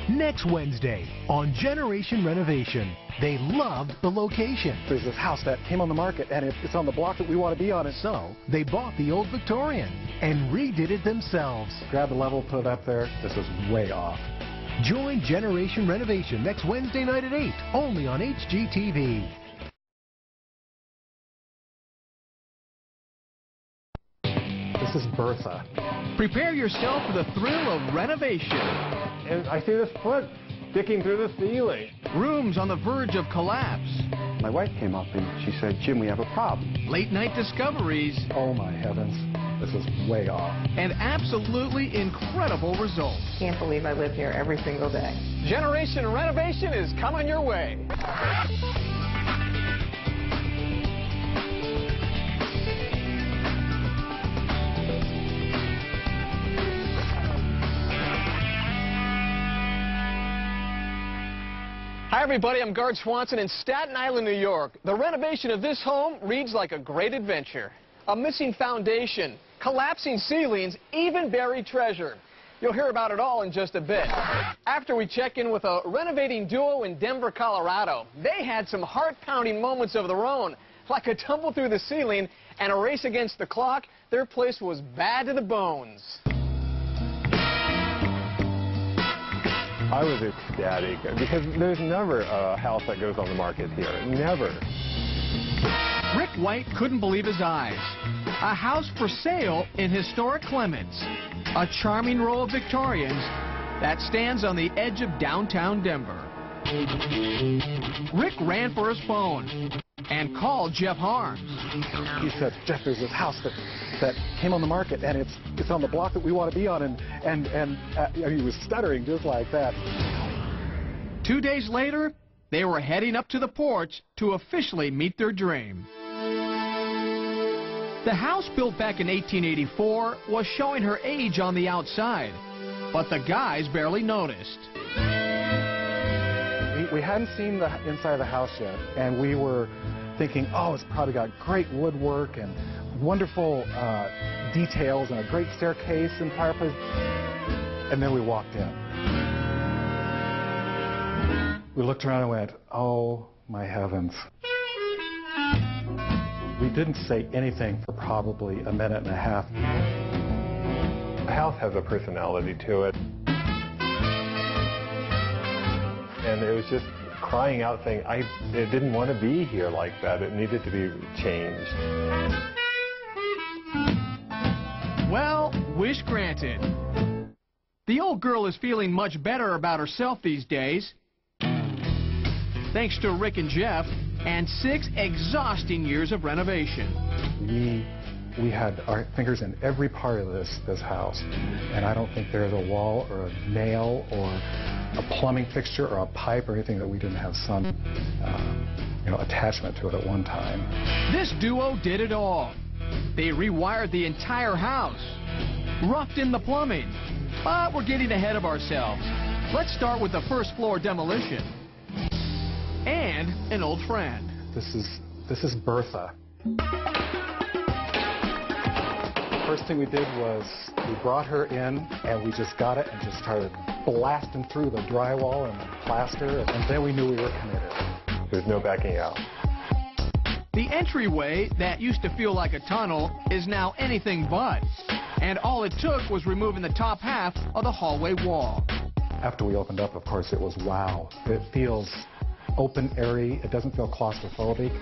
Next Wednesday on Generation Renovation. They loved the location. There's this house that came on the market, and it's on the block that we want to be on. So they bought the old Victorian and redid it themselves. Grab the level, put it up there. This is way off. Join Generation Renovation next Wednesday night at 8, only on HGTV. This is Bertha. Prepare yourself for the thrill of renovation. And I see this foot sticking through the ceiling. Rooms on the verge of collapse. My wife came up and she said, "Jim, we have a problem." Late night discoveries. Oh my heavens, this is way off. And absolutely incredible results. Can't believe I live here every single day. Generation Renovation is coming your way. Hi everybody, I'm Guard Swanson in Staten Island, New York. The renovation of this home reads like a great adventure. A missing foundation, collapsing ceilings, even buried treasure. You'll hear about it all in just a bit. After we check in with a renovating duo in Denver, Colorado, they had some heart-pounding moments of their own, like a tumble through the ceiling and a race against the clock. Their place was bad to the bones. I was ecstatic because there's never a house that goes on the market here. Never. Rick White couldn't believe his eyes. A house for sale in historic Clements. A charming row of Victorians that stands on the edge of downtown Denver. Rick ran for his phone and called Jeff Harms. He said, "Jeff, there's this house that came on the market, and it's on the block that we want to be on," and he was stuttering just like that. 2 days later, they were heading up to the porch to officially meet their dream. The house, built back in 1884, was showing her age on the outside, but the guys barely noticed. We hadn't seen the inside of the house yet, and we were thinking, oh, it's probably got great woodwork and wonderful details and a great staircase and fireplace. And then we walked in. We looked around and went, oh my heavens. We didn't say anything for probably a minute and a half. The house has a personality to it. And it was just crying out saying, it didn't want to be here like that. It needed to be changed. Well, wish granted. The old girl is feeling much better about herself these days, thanks to Rick and Jeff and 6 exhausting years of renovation. We had our fingers in every part of this house, and I don't think there's a wall or a nail or a plumbing fixture or a pipe or anything that we didn't have some attachment to it at one time. This duo did it all. They rewired the entire house, roughed in the plumbing, but we're getting ahead of ourselves. Let's start with the first floor demolition and an old friend. This is Bertha. First thing we did was we brought her in and we just got it and just started blasting through the drywall and the plaster, and then we knew we were committed. There's no backing out. The entryway that used to feel like a tunnel is now anything but, and all it took was removing the top half of the hallway wall. After we opened up, of course, it was wow. It feels open, airy. It doesn't feel claustrophobic.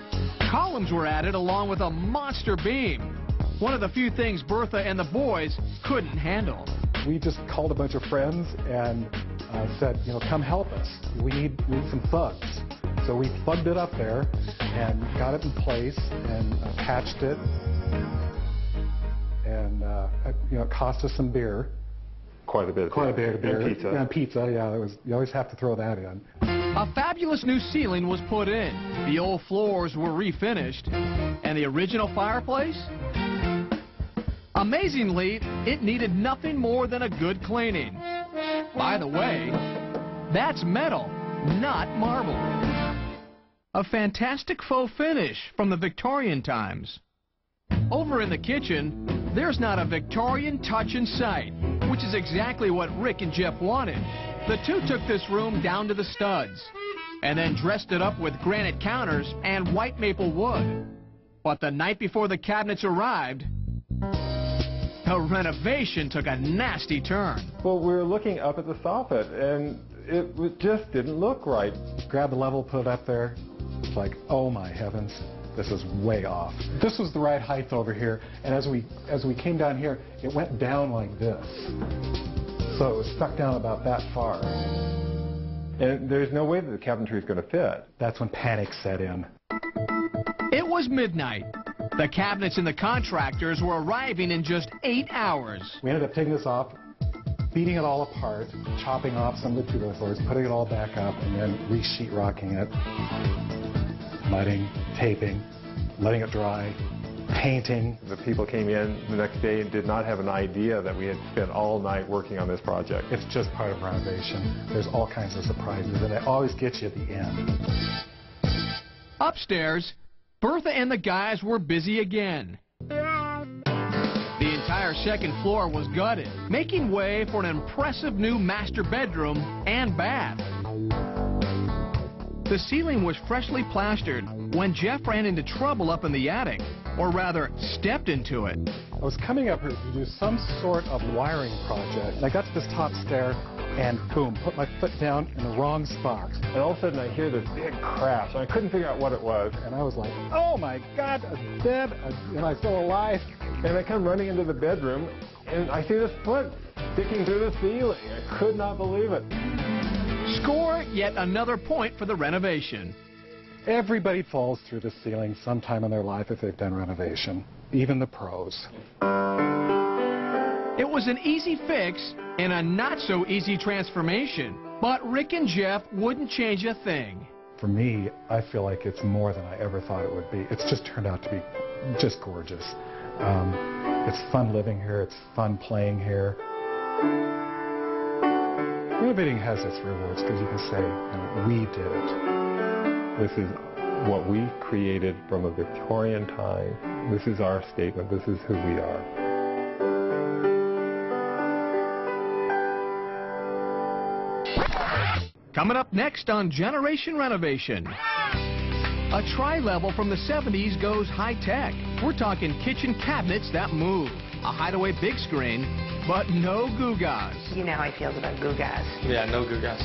Columns were added along with a monster beam. One of the few things Bertha and the boys couldn't handle. We just called a bunch of friends and said, come help us. We need some thugs. So we plugged it up there and got it in place and patched it. And it cost us some beer. Quite a bit. Quite a bit of beer. And pizza. And pizza, yeah. You always have to throw that in. A fabulous new ceiling was put in. The old floors were refinished. And the original fireplace? Amazingly, it needed nothing more than a good cleaning. By the way, that's metal, not marble. A fantastic faux finish from the Victorian times. Over in the kitchen, there's not a Victorian touch in sight, which is exactly what Rick and Jeff wanted. The two took this room down to the studs and then dressed it up with granite counters and white maple wood. But the night before the cabinets arrived, the renovation took a nasty turn. Well, we were looking up at the soffit, and it just didn't look right. Grab the level, put it up there. It's like, oh my heavens, this is way off. This was the right height over here, and as we came down here, it went down like this. So it was stuck down about that far. And there's no way that the cabinetry is going to fit. That's when panic set in. It was midnight. The cabinets and the contractors were arriving in just 8 hours. We ended up taking this off, beating it all apart, chopping off some of the two floors, putting it all back up, and then re-sheetrocking it, mudding, taping, letting it dry, painting. The people came in the next day and did not have an idea that we had spent all night working on this project. It's just part of renovation. There's all kinds of surprises, and they always get you at the end. Upstairs, Bertha and the guys were busy again. The entire second floor was gutted, making way for an impressive new master bedroom and bath. The ceiling was freshly plastered when Jeff ran into trouble up in the attic, or rather, stepped into it. I was coming up here to do some sort of wiring project, and I got to this top stair, and boom, put my foot down in the wrong spot. And all of a sudden I hear this big crash, and I couldn't figure out what it was. And I was like, oh my God, I'm dead, and I'm still alive. And I come running into the bedroom, and I see this foot sticking through the ceiling. I could not believe it. Score yet another point for the renovation. Everybody falls through the ceiling sometime in their life if they've done renovation, even the pros. It was an easy fix and a not-so-easy transformation, but Rick and Jeff wouldn't change a thing. For me, I feel like it's more than I ever thought it would be. It's just turned out to be just gorgeous. It's fun living here. It's fun playing here. Renovating has its rewards because you can say, we did it. This is what we created from a Victorian time. This is our statement. This is who we are. Coming up next on Generation Renovation. A tri-level from the 70s goes high-tech. We're talking kitchen cabinets that move, a hideaway big screen, but no gewgaws. You know how he feels about gewgaws. Yeah, no gewgaws.